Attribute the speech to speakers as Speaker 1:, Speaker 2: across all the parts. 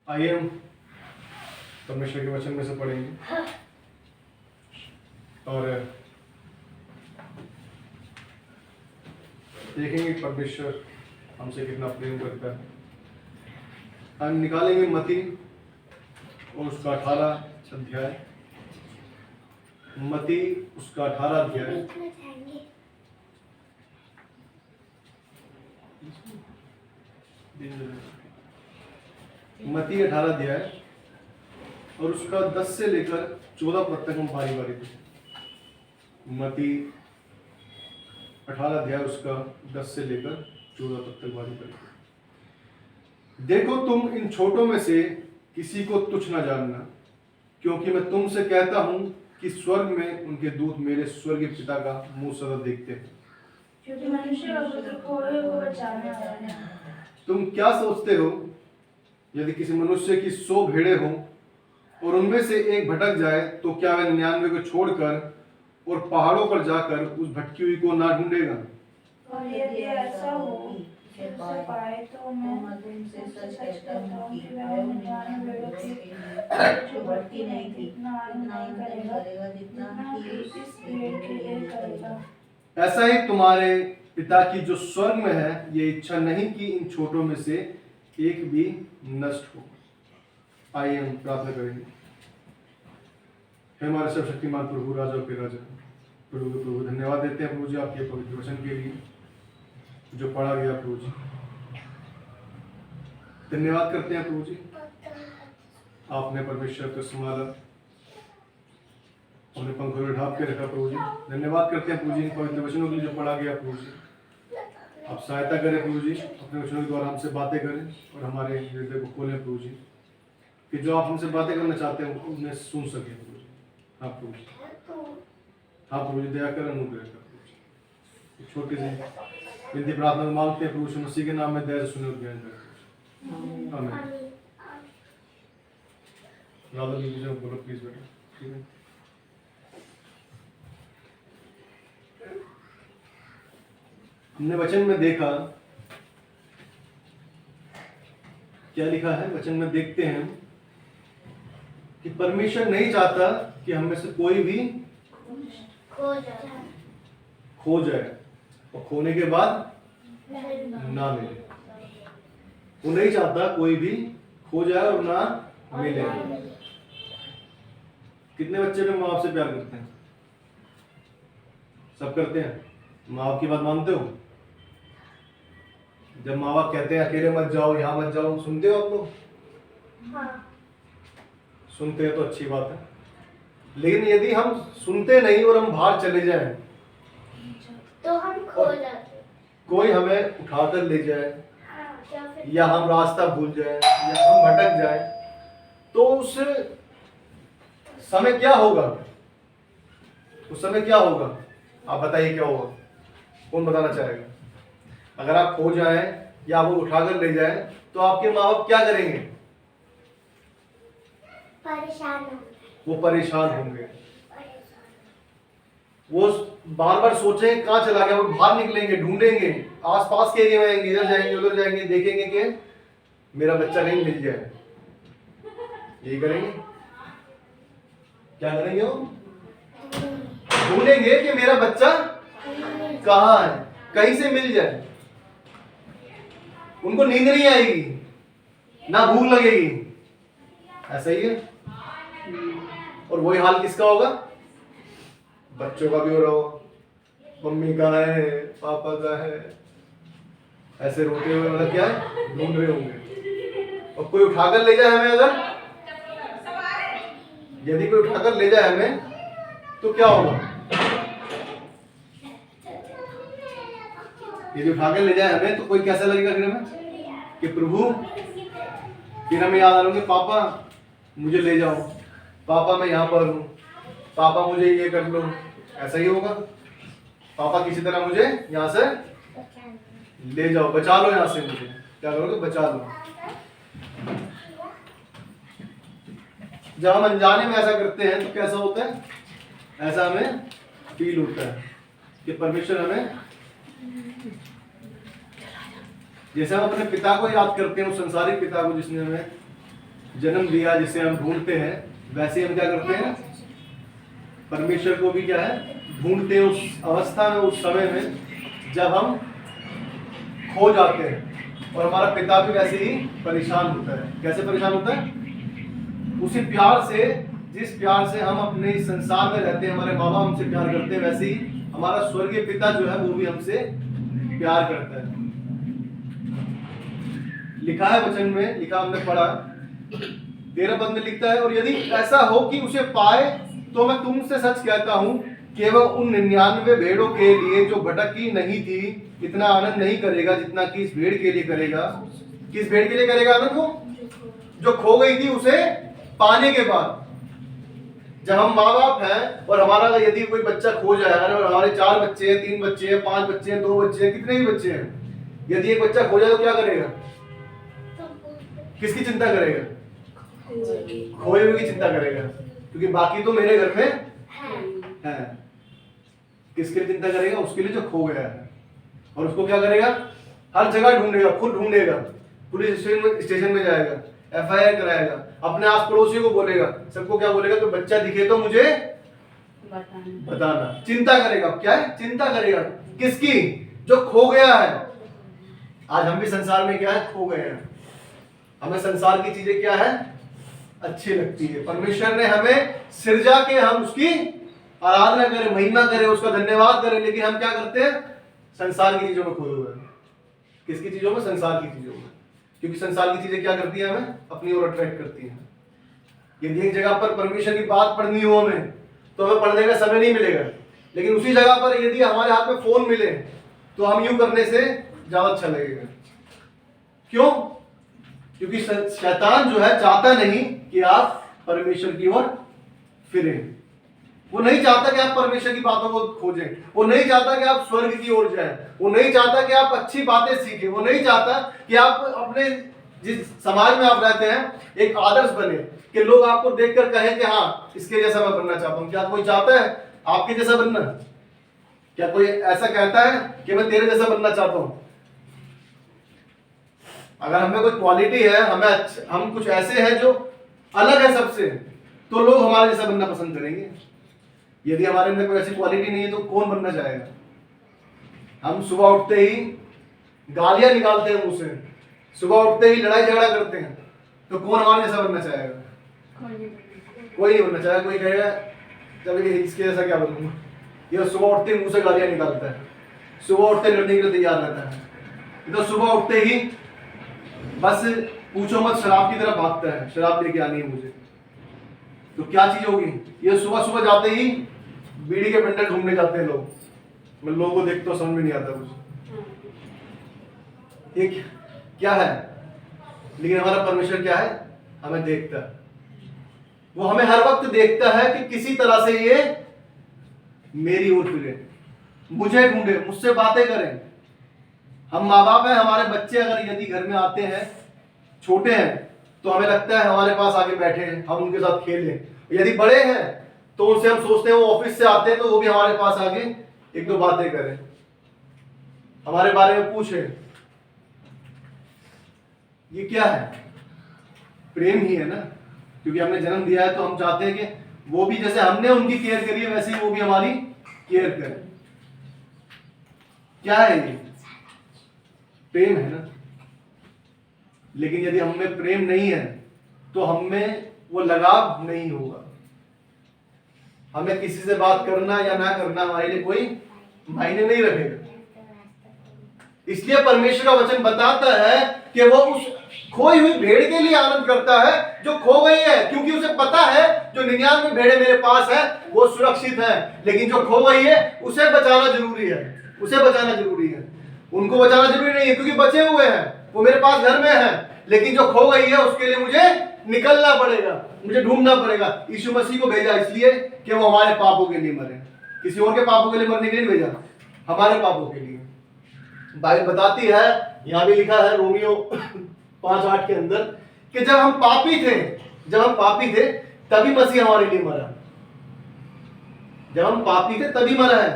Speaker 1: आइए हम परमेश्वर के वचन में से पढ़ेंगे और देखेंगे परमेश्वर हमसे कितना प्रेम करता है। हम निकालेंगे मत्ती और उसका 18 अध्याय, मत्ती उसका 18 अध्याय। मत्ती 18 अध्याय और उसका 10 से लेकर 14 पद तक हम बारी बारी देखें। मत्ती 18 अध्याय उसका 10 से लेकर 14 पद तक बारी बारी। देखो तुम इन छोटों में से किसी को तुच्छ न जानना, क्योंकि मैं तुमसे कहता हूं कि स्वर्ग में उनके दूत मेरे स्वर्गीय पिता का मुंह सदा देखते हैं।
Speaker 2: क्योंकि मनुष्य का पुत्र कोढ़ों को बचाने आया है।
Speaker 1: तुम क्या सोचते हो, यदि किसी मनुष्य की 100 भेड़ें हों और उनमें से एक भटक जाए, तो क्या वह 99 को छोड़कर और पहाड़ों पर जाकर उस भटकी हुई को ना ढूंढेगा?
Speaker 2: और यदि ऐसा हो कि उसे पाए, तो मैं तुमसे सच कहता हूं कि वह उन 99 भेड़ों की जो भटकी नहीं थी, इतना आनंद नहीं करेगा जितना कि इस भेड़ के लिए करेगा।
Speaker 1: ऐसा ही तुम्हारे पिता की जो स्वर्ग में है, ये इच्छा नहीं कि इन छोटों में से एक भी नष्ट हो। आइए हम प्रार्थना करेंगे। हे हमारे सर्वशक्तिमान प्रभु, राजा के राजा, प्रभु के प्रभु, धन्यवाद देते हैं प्रभु जी आपके पवित्र वचन के लिए जो पढ़ा गया प्रभु जी। धन्यवाद करते हैं प्रभु जी, आपने परमेश्वर को संभाला, अपने पंखों में ढांप के रखा प्रभु जी। धन्यवाद करते हैं प्रभु जी इन पवित्र वचनों के लिए जो पढ़ा गया प्रभु जी। आप सहायता करें प्रभु जी, अपने वचनों के द्वारा हमसे बातें करें और हमारे हृदय को खोलें प्रभु जी, कि जो आप हमसे बातें करना चाहते हैं उन्हें सुन सकें प्रभु जी। हाँ प्रभु जी, हाँ प्रभु जी, दया कर, अनुग्रह कर प्रभु जी। छोटी सी विनती प्रार्थना मांगते हैं प्रभु यीशु मसीह के नाम में, दया से सुने और ज्ञान करें। आमीन। राधा जी मुझे बोलो प्लीज बेटा, ठीक है। हमने वचन में देखा, क्या लिखा है वचन में, देखते हैं कि परमेश्वर नहीं चाहता कि हम में से कोई भी खो जाए और खोने के बाद ना मिले। वो नहीं चाहता कोई भी खो जाए और ना मिले। कितने बच्चे लोग माँ बाप से प्यार करते हैं? सब करते हैं। माँ बाप की बात मानते हो? जब माँ बाप कहते हैं अकेले मत जाओ, यहाँ मत जाओ, सुनते हो आप लोग? हाँ। सुनते हैं तो अच्छी बात है, लेकिन यदि हम सुनते नहीं और हम बाहर चले जाएं,
Speaker 3: तो हम खो जाते।
Speaker 1: कोई हमें उठाकर ले जाए या हम रास्ता भूल जाए या हम भटक जाए, तो उस समय क्या होगा? उस समय क्या होगा? आप बताइए क्या होगा? कौन बताना चाहेगा? अगर आप खो जाएं या वो उठाकर ले जाएं, तो आपके माँ बाप क्या करेंगे?
Speaker 3: परेशान होंगे।
Speaker 1: वो परेशान होंगे। वो बार बार सोचेंगे कहाँ चला गया, वो बाहर निकलेंगे, ढूंढेंगे, आसपास के एरिया में आएंगे, इधर जाएंगे उधर जाएंगे, देखेंगे कि मेरा बच्चा कहीं मिल जाए। यही करेंगे। क्या करेंगे? वो ढूंढेंगे कि मेरा बच्चा कहाँ है, कहीं से मिल जाए। उनको नींद नहीं आएगी, ना भूख लगेगी। ऐसा ही है। और वही हाल किसका होगा? बच्चों का भी हो रहा होगा। मम्मी कहाँ है, पापा कहाँ है, ऐसे रोते हुए मतलब क्या है, ढूंढ रहे होंगे। और कोई उठाकर ले जाए हमें, अगर यदि कोई उठाकर ले जाए हमें, तो क्या होगा? यदि उठाकर ले जाए हमें, तो कोई कैसा लगेगा फिर हमें कि प्रभु, फिर हमें याद आ रहा पापा मुझे ले जाओ, पापा मैं यहाँ पर हूँ, पापा मुझे ये कर लो। ऐसा ही होगा। पापा किसी तरह मुझे यहाँ से ले जाओ, बचा लो यहाँ से, मुझे क्या करोगे? बचा लो। जब हम अनजाने में ऐसा करते हैं तो कैसा होता है? ऐसा हमें फील होता है कि परमेश्वर हमें, जैसे हम अपने पिता को याद करते हैं, उस संसारिक पिता को जिसने हमें जन्म दिया, जिसे हम ढूंढते हैं, वैसे हम क्या करते हैं, परमेश्वर को भी क्या है, ढूंढते हैं उस अवस्था में, उस समय में जब हम खो जाते हैं। और हमारा पिता भी वैसे ही परेशान होता है। कैसे परेशान होता है? उसी प्यार से, जिस प्यार से हम अपने इस संसार में रहते हैं, हमारे माँ बाप हमसे प्यार करते हैं, वैसे ही हमारा स्वर्गीय पिता जो है वो भी हमसे प्यार करता है। लिखा है वचन में, लिखा हमने पढ़ा 13 पद में लिखता है, और यदि ऐसा हो कि उसे पाए तो मैं तुमसे सच कहता हूं कि वह उन 99 भेड़ों के लिए जो भटकी नहीं थी इतना आनंद नहीं करेगा जितना कि इस भेड़ के लिए करेगा। किस भेड़ के लिए करेगा आनंद? वो जो खो गई थी उसे पाने के बाद। जब हम माँ बाप हैं और हमारा यदि कोई बच्चा खो जाए, और हमारे 4 बच्चे हैं, 3 बच्चे हैं, 5 बच्चे हैं, 2 बच्चे हैं, कितने भी बच्चे हैं, यदि एक बच्चा खो जाए तो क्या करेगा? किसकी चिंता करेगा? खोए हुए की चिंता करेगा, क्योंकि बाकी तो मेरे घर में है। किसके लिए चिंता करेगा? उसके लिए जो खो गया है। और उसको क्या करेगा? हर जगह ढूंढेगा, खुद ढूंढेगा, पुलिस स्टेशन में जाएगा, FIR कराएगा, अपने आस पड़ोसियों को बोलेगा, सबको क्या बोलेगा कि बच्चा दिखे तो मुझे बताना। चिंता करेगा। क्या है? चिंता करेगा। किसकी? जो खो गया है। आज हम भी संसार में क्या है? खो गए हैं। हमें संसार की चीजें क्या है? अच्छी लगती है। परमेश्वर ने हमें सृजा के हम उसकी आराधना करें, महिमा करें, उसका धन्यवाद करें, लेकिन हम क्या करते हैं? संसार की चीजों में खोए हुए हैं। किसकी चीजों में? संसार की चीजों में। क्योंकि संसार की चीजें क्या करती है? हमें अपनी ओर अट्रैक्ट करती हैं। यदि एक जगह पर परमेश्वर की बात पढ़नी हो हमें, तो हमें पढ़ने का समय नहीं मिलेगा, लेकिन उसी जगह पर यदि हमारे हाथ में फोन मिले तो हम यूं करने से ज्यादा अच्छा लगेगा। क्यों? क्योंकि शैतान जो है चाहता नहीं कि आप परमेश्वर की ओर फिरें। वो नहीं चाहता कि आप परमेश्वर की बातों को खोजें, वो नहीं चाहता कि आप स्वर्ग की ओर जाएं, वो नहीं चाहता कि आप अच्छी बातें सीखें, वो नहीं चाहता कि आप अपने जिस समाज में आप रहते हैं एक आदर्श बने, कि लोग आपको देखकर कहें कि हाँ इसके जैसा मैं बनना चाहता हूं। क्या कोई चाहता है आपके जैसा बनना? क्या कोई ऐसा कहता है कि मैं तेरे जैसा बनना चाहता हूं? अगर हमें कोई क्वालिटी है, हम कुछ ऐसे हैं जो अलग है सबसे, तो लोग हमारे जैसा बनना पसंद करेंगे। यदि हमारे अंदर कोई ऐसी क्वालिटी नहीं है तो कौन बनना चाहेगा? हम सुबह उठते ही गालियां निकालते हैं मुंह से, सुबह उठते ही लड़ाई झगड़ा करते हैं, तो कौन हमारे जैसा बनना चाहेगा? कोई नहीं बनना चाहेगा। कोई कहेगा चल इसके जैसा क्या बनूंगा? ये सुबह उठते ही मुंह से गालियां निकालता है, सुबह उठते लड़ने के लिए तैयार रहता है, तो सुबह उठते ही बस पूछो मत शराब की तरफ भागता है, शराब लेके आनी है मुझे। तो क्या चीज होगी? ये सुबह सुबह जाते ही बीड़ी के बंडल ढूंढने जाते हैं लोग। मैं लोगों को देखता हूं, समझ में नहीं आता कुछ ये क्या है। लेकिन हमारा परमेश्वर क्या है? हमें देखता है। वो हमें हर वक्त देखता है कि किसी तरह से ये मेरी ओर फिरे, मुझे ढूंढे, मुझसे बातें करें। हम माँ बाप हैं, हमारे बच्चे अगर यदि घर में आते हैं, छोटे हैं, तो हमें लगता है हमारे पास आके बैठे हैं, हम उनके साथ खेलें। यदि बड़े हैं तो उनसे हम सोचते हैं वो ऑफिस से आते हैं तो वो भी हमारे पास आके 1-2 बातें करें, हमारे बारे में पूछें। ये क्या है? प्रेम ही है ना। क्योंकि हमने जन्म दिया है तो हम चाहते हैं कि वो भी जैसे हमने उनकी केयर करी है वैसे ही वो भी हमारी केयर करें। क्या है ये? प्रेम है ना। लेकिन यदि हमें प्रेम नहीं है तो हमें वो लगाव नहीं होगा। हमें किसी से बात करना या ना करना हमारे लिए कोई मायने नहीं रखेगा। इसलिए परमेश्वर का वचन बताता है कि वो उस खोई हुई भेड़ के लिए आनंद करता है जो खो गई है, क्योंकि उसे पता है जो 99 भेड़ें मेरे पास है वो सुरक्षित है, लेकिन जो खो गई है उसे बचाना जरूरी है। उसे बचाना जरूरी है। उनको बचाना जरूरी नहीं है क्योंकि बचे हुए हैं, वो मेरे पास घर में है, लेकिन जो खो गई है उसके लिए मुझे निकलना पड़ेगा, मुझे ढूंढना पड़ेगा। यीशु मसीह को भेजा इसलिए कि वो हमारे पापों के लिए मरे, किसी और के पापों के लिए मरने के लिए नहीं भेजा, हमारे पापों के लिए। बाइबल बताती है, यहां भी लिखा है रोमियो 5:8 के अंदर कि जब हम पापी थे तभी मसीह हमारे लिए मरा। जब हम पापी थे तभी मरा है।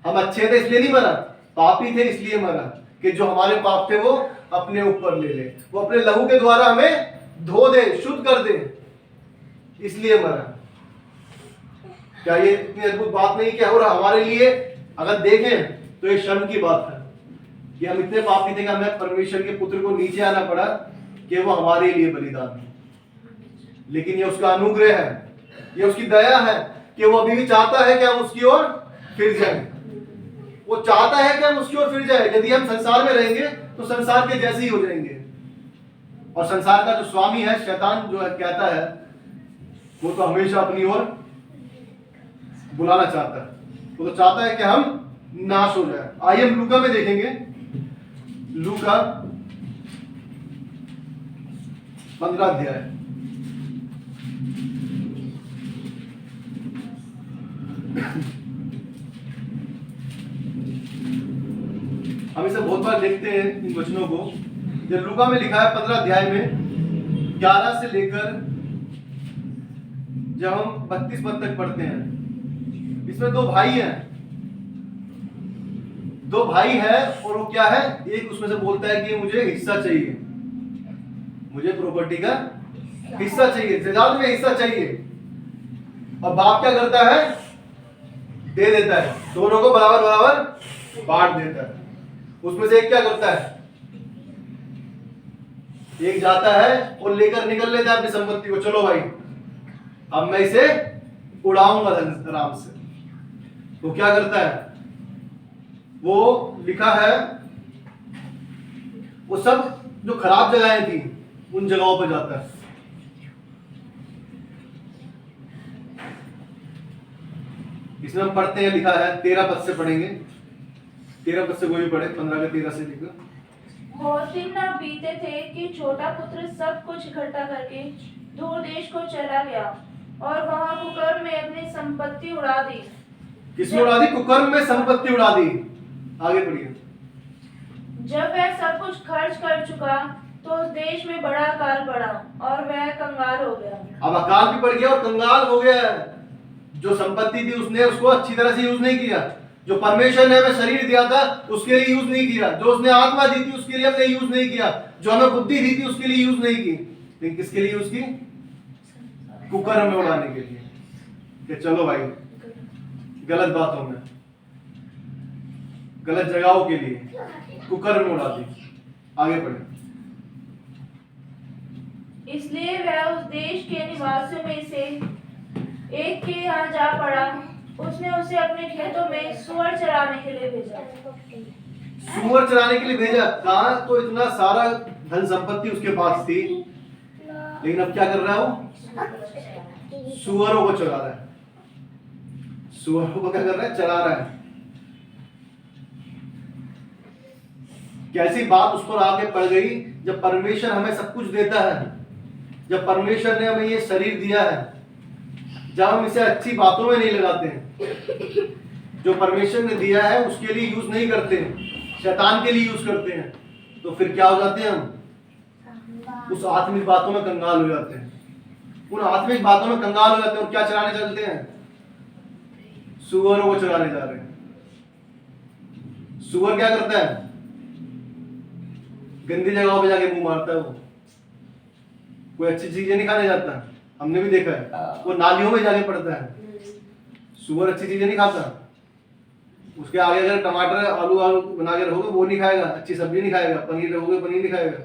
Speaker 1: हम अच्छे थे इसलिए नहीं मरा, पापी थे इसलिए मरा कि जो हमारे पाप थे वो अपने ऊपर ले ले। वो अपने लहू के द्वारा हमें धो दे, शुद्ध कर दे, इसलिए मरा। क्या ये इतनी अद्भुत बात नहीं क्या? और हमारे लिए अगर देखें तो ये शर्म की बात है कि हम इतने पापी थे कि हमें परमेश्वर के पुत्र को नीचे आना पड़ा कि वो हमारे लिए बलिदान हो। लेकिन ये उसका अनुग्रह है, ये उसकी दया है कि वो अभी भी चाहता है कि हम उसकी ओर फिर जाएं। वो चाहता है कि हम उसकी ओर फिर जाएं। यदि हम संसार में रहेंगे तो संसार के जैसे ही हो जाएंगे। और संसार का जो स्वामी है, शैतान, जो है कहता है, वो तो हमेशा अपनी ओर बुलाना चाहता है। वो तो चाहता है कि हम नाश हो जाए। आइए हम लूका में देखेंगे, लूका 15 अध्याय। हम इसे बहुत बार देखते हैं इन वचनों को। जब लूका में लिखा है 15 अध्याय में 11 से लेकर जब हम 32 पद तक पढ़ते हैं, इसमें दो भाई हैं। दो भाई है और वो क्या है, एक उसमें से बोलता है कि मुझे हिस्सा चाहिए, मुझे प्रॉपर्टी का हिस्सा चाहिए, जायदाद में हिस्सा चाहिए। और बाप क्या करता है, दे देता है, दोनों को बराबर बराबर बांट देता है। उसमें से एक क्या करता है, एक जाता है और लेकर निकल लेता है अपनी संपत्ति को, चलो भाई अब मैं इसे उड़ाऊंगा आराम से। तो क्या करता है, वो लिखा है वो सब जो खराब जगहें थी उन जगहों पर जाता है। इसमें हम पढ़ते हैं, लिखा है 13 पद से पढ़ेंगे, 13 पद से कोई भी पढ़े, 15 के 13 से लेकर।
Speaker 2: बहुत दिन न बीते थे कि छोटा पुत्र सब कुछ इकट्ठा करके दूर देश को चला गया और वहां कुकर्म में अपनी संपत्ति उड़ा दी।
Speaker 1: किसमें उड़ा दी? कुकर्म में संपत्ति उड़ा दी। आगे पढ़िए।
Speaker 2: जब वह सब कुछ खर्च कर चुका तो उस देश में बड़ा अकाल पड़ा और वह कंगाल हो गया।
Speaker 1: अब अकाल भी पड़ गया और कंगाल हो गया। जो संपत्ति थी उसने उसको अच्छी तरह से यूज नहीं किया। जो परमेश्वर ने हमें शरीर दिया था उसके लिए यूज नहीं किया। जो उसने आत्मा दी थी उसके लिए हमने यूज नहीं किया। जो हमें बुद्धि दी थी उसके लिए यूज नहीं की। लेकिन किसके लिए यूज की? कुकर्म में उड़ाने के लिए, कि चलो भाई गलत बातों में, गलत जगहों के लिए कुकर्म में उड़ा दी। आगे बढ़े।
Speaker 2: इसलिए वह उस देश के निवासियों में से एक के यहाँ जा पड़ा। उसने उसे अपने खेतों में सुअर चराने के लिए भेजा।
Speaker 1: सुअर चराने के लिए भेजा? कहाँ तो इतना सारा धन संपत्ति उसके पास थी, लेकिन अब क्या कर रहा है? वो सुअरों को चरा रहा है। सुअरों को क्या कर रहा है? चरा रहा है। कैसी बात उस पर आके पड़ गई जब परमेश्वर हमें सब कुछ देता है, जब परमेश्वर ने हमें ये शरीर दिया है, जब हम इसे अच्छी बातों में नहीं लगाते हैं, जो परमेश्वर ने दिया है उसके लिए यूज नहीं करते हैं, शैतान के लिए यूज करते हैं, तो फिर क्या हो जाते हैं? हम उस आत्मिक बातों में कंगाल हो जाते हैं। उन आत्मिक बातों में कंगाल हो जाते हैं और क्या चलाने चलते हैं? सुअरों को चलाने जा रहे हैं। सुअर क्या करता है? गंदी जगहों पे जाके मुंह मारता है। वो कोई अच्छी चीजें नहीं खाने जाता, हमने भी देखा है। वो नालियों में जाके पड़ता है। सुअर अच्छी चीजें नहीं खाता। उसके आगे अगर टमाटर आलू आलू बना के रहोगे वो नहीं खाएगा, अच्छी सब्जी नहीं खाएगा, पनीर रहोगे पनीर नहीं खाएगा।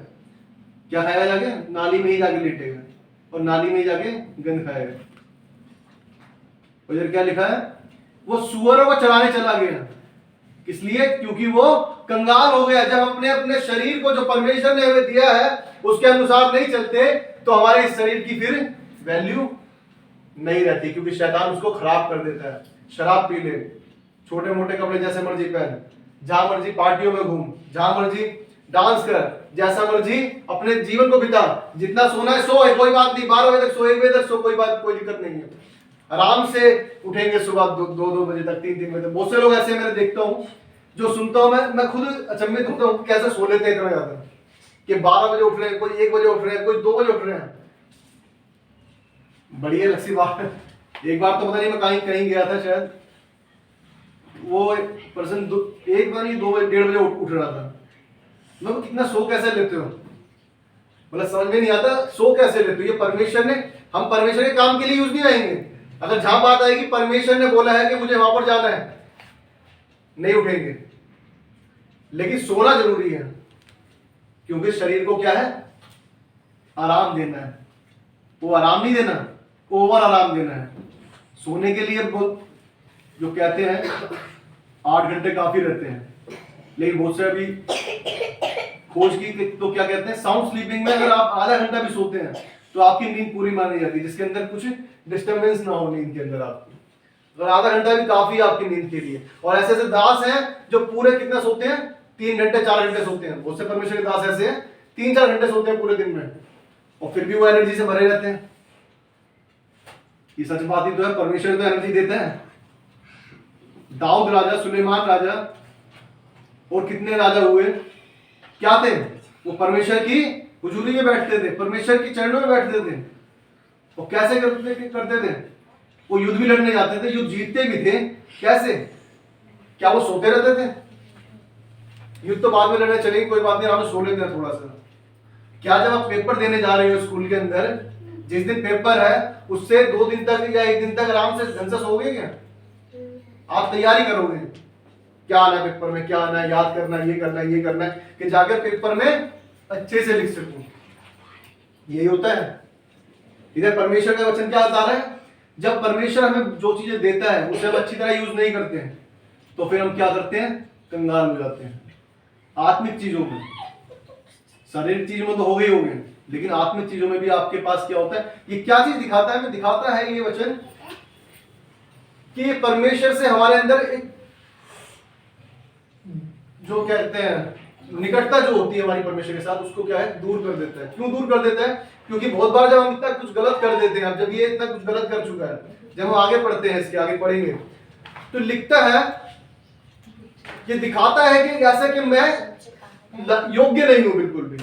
Speaker 1: क्या खाएगा? जाके नाली में ही जाके लेटेगा और नाली में ही जाके गंद खाएगा। और इधर क्या लिखा है? वो सुअरों को चलाने चला गया। किस लिए? क्योंकि वो कंगाल हो गया। जब अपने अपने शरीर को जो परमेश्वर ने हमें दिया है उसके अनुसार नहीं चलते तो हमारे इस शरीर की फिर वैल्यू नहीं रहती, क्योंकि शैतान उसको खराब कर देता है। शराब पी ले, छोटे मोटे कपड़े जैसे मर्जी पहन, जहां मर्जी पार्टियों में घूम, जहां मर्जी डांस कर, जैसा मर्जी अपने जीवन को बिता। जितना सोना है सो है, कोई बात नहीं। 12 बजे तक सो, 1 बजे तक सो, कोई बात, कोई दिक्कत नहीं है। आराम से उठेंगे सुबह 2 बजे तक, 3 बजे तक। बहुत से लोग ऐसे मैं देखता हूँ जो सुनता हूँ, मैं खुद अचंभित होता हूँ कैसे सो लेते हैं इतना ज्यादा, कि 12 बजे उठ रहे हैं, कोई 1 बजे उठ रहे हैं, कोई 2 बजे उठ रहे हैं। बढ़िया लक्ष्य बात है। एक बार तो पता नहीं मैं कहीं गया था, शायद वो पर्सन 1 बार नहीं 2 बजे 1:30 बजे उठ रहा था। मैं कितना सो कैसे लेते हो? मतलब समझ में नहीं आता सो कैसे लेते हो। ये परमेश्वर ने, हम परमेश्वर के काम के लिए यूज नहीं आएंगे। अगर जहां बात आएगी परमेश्वर ने बोला है कि मुझे वहां पर जाना है, नहीं उठेंगे। लेकिन सोना जरूरी है, क्योंकि शरीर को क्या है, आराम देना है। वो आराम नहीं देना, ओवर आराम देना है। सोने के लिए बहुत जो कहते हैं 8 घंटे काफी रहते हैं, लेकिन बहुत से अभी खोज की तो क्या कहते हैं, साउंड स्लीपिंग में अगर आप आधा घंटा भी सोते हैं तो आपकी नींद पूरी मानी जाती है, जिसके अंदर कुछ डिस्टर्बेंस ना हो नींद के अंदर आपकी। अगर आधा घंटा भी काफी है आपकी नींद के लिए। और ऐसे ऐसे दास हैं जो पूरे कितना सोते हैं, 3 घंटे 4 घंटे सोते हैं। बहुत से परमेश्वर के दास ऐसे हैं 3-4 घंटे सोते हैं पूरे दिन में, और फिर भी वो एनर्जी से भरे रहते हैं। ये सच बात ही तो है, परमेश्वर तो एनर्जी देता है। दाऊद राजा, सुलेमान राजा और कितने राजा हुए, क्या थे वो, परमेश्वर की हुजूरी में बैठते थे, परमेश्वर की चरणों में बैठते थे। और कैसे करते थे, वो युद्ध भी लड़ने जाते थे, युद्ध जीतते भी थे। कैसे, क्या वो सोते रहते थे? युद्ध तो बाद में लड़ने चलेंगे, कोई बात नहीं, आप सो लेते हैं थोड़ा सा। क्या जब आप पेपर देने जा रहे हो स्कूल के अंदर, जिस दिन पेपर है उससे 2 दिन तक या 1 दिन तक आराम से ढंग से सोओगे क्या? आप तैयारी करोगे, क्या आना है पेपर में, क्या आना है, याद करना है, ये करना है, ये करना है, कि जाकर पेपर में अच्छे से लिख सकूं। यही होता है। इधर परमेश्वर का वचन क्या बता रहा है, जब परमेश्वर हमें जो चीजें देता है उसे हम अच्छी तरह यूज नहीं करते हैं, तो फिर हम क्या करते हैं, कंगाल हो जाते हैं। आत्मिक चीजों में, शारीरिक चीजों में तो हो गए, लेकिन आत्मिक चीजों में भी आपके पास क्या होता है। ये क्या चीज दिखाता है, हमें दिखाता है ये वचन कि परमेश्वर से हमारे अंदर एक जो कहते हैं निकटता जो होती है हमारी परमेश्वर के साथ, उसको क्या है, दूर कर देता है। क्यों दूर कर देता है? क्योंकि बहुत बार जब हम इतना कुछ गलत कर देते हैं, अब जब ये इतना कुछ गलत कर चुका है, जब हम आगे पढ़ते हैं, इसके आगे पढ़ेंगे तो लिखता है, ये दिखाता है कि ऐसा कि मैं योग्य नहीं हूं बिल्कुल भी।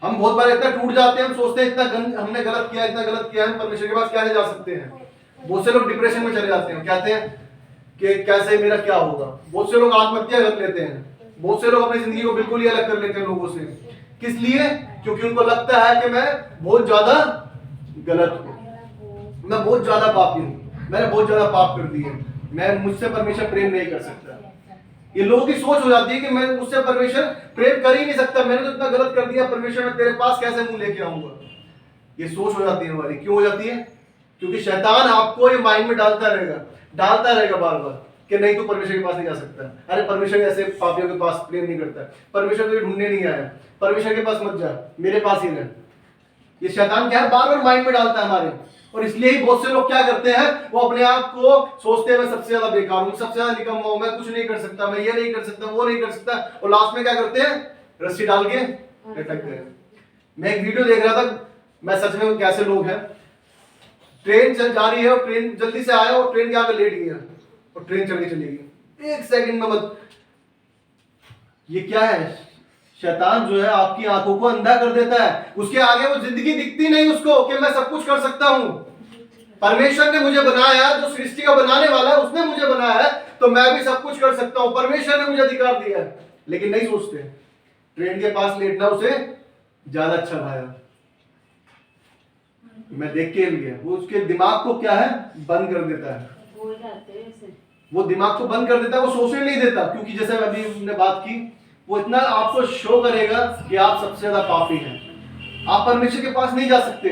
Speaker 1: हम बहुत बार इतना टूट जाते हैं, हम सोचते हैं इतना हमने गलत किया, इतना गलत किया, हम परमेश्वर के पास कैसे जा सकते हैं। बहुत से लोग डिप्रेशन में चले जाते हैं, कहते हैं कि कैसे मेरा क्या होगा। बहुत से लोग आत्महत्या कर लेते हैं, बहुत से लोग अपनी जिंदगी को बिल्कुल ही अलग कर लेते हैं लोगों से। किस लिए? क्योंकि उनको लगता है कि मैं बहुत ज्यादा गलत हूं, मैं बहुत ज्यादा पापी हूं, मैंने बहुत ज्यादा पाप कर दिए, मैं मुझसे परमेश्वर प्रेम नहीं कर सकता। ये लोगों की सोच हो जाती है कि मैं मुझसे परमेश्वर प्रेम कर ही नहीं सकता, मैंने तो इतना गलत कर दिया, परमेश्वर मैं तेरे पास कैसे मुंह लेके आऊंगा। ये सोच हो जाती है हमारी। क्यों हो जाती है? क्योंकि शैतान आपको ये माइंड में डालता रहेगा बार बार कि नहीं तू परमेश्वर के पास नहीं जा सकता। अरे परमेश्वर ऐसे पापियों के पास प्रेम नहीं करता, परमेश्वर तुझे ढूंढने नहीं आया, परमेश्वर के पास मत जा, मेरे पास ही रह। ये शैतान क्या है, बार बार माइंड में डालता है हमारे। और इसलिए ही बहुत से लोग क्या करते हैं, वो अपने आप को सोचते हैं मैं सबसे ज्यादा बेकार हूं, सबसे ज्यादा निकम्मा हूं, मैं कुछ नहीं कर सकता, मैं ये नहीं कर सकता, वो नहीं कर सकता, और लास्ट में क्या करते हैं, रस्सी डाल के लटक गए। मैं एक वीडियो देख रहा था, मैं सच में कैसे लोग हैं, ट्रेन चल जा रही है और ट्रेन जल्दी से आया और ट्रेन के आगे लेट गया और ट्रेन चल के चली गई 1 सेकंड में मत। ये क्या है? शैतान जो है आपकी आंखों को अंधा कर देता है, उसके आगे वो जिंदगी दिखती नहीं उसको कि मैं सब कुछ कर सकता हूं। परमेश्वर ने मुझे बनाया, जो सृष्टि का बनाने वाला है उसने मुझे बनाया है, तो मैं भी सब कुछ कर सकता हूं, परमेश्वर ने मुझे अधिकार दिया है। लेकिन नहीं सोचते, ट्रेन के पास लेटना उसे ज्यादा अच्छा भाया। मैं देख के लिए वो उसके दिमाग को क्या है, बंद कर देता है, वो दिमाग को बंद कर देता है, वो सोचने नहीं देता। क्योंकि जैसे अभी हमने बात की, वो इतना आपको शो करेगा कि आप सबसे ज्यादा पापी हैं, आप परमेश्वर के पास नहीं जा सकते,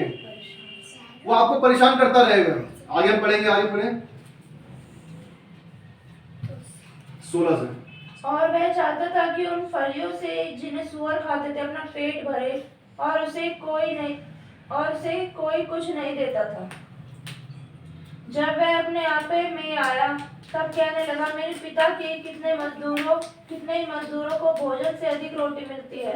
Speaker 1: वो आपको परेशान करता रहेगा। आगे हम पढ़ेंगे, आगे पढ़ें 16 से।
Speaker 2: और वह चाहता था कि उन फलियों से जिन्हें सूअर खाते थे अपना पेट भरे, और उसे कोई कुछ नहीं देता था। जब वह अपने आपे में आया तब कहने लगा, मेरे पिता के कितने ही मजदूरों को भोजन से अधिक रोटी मिलती है,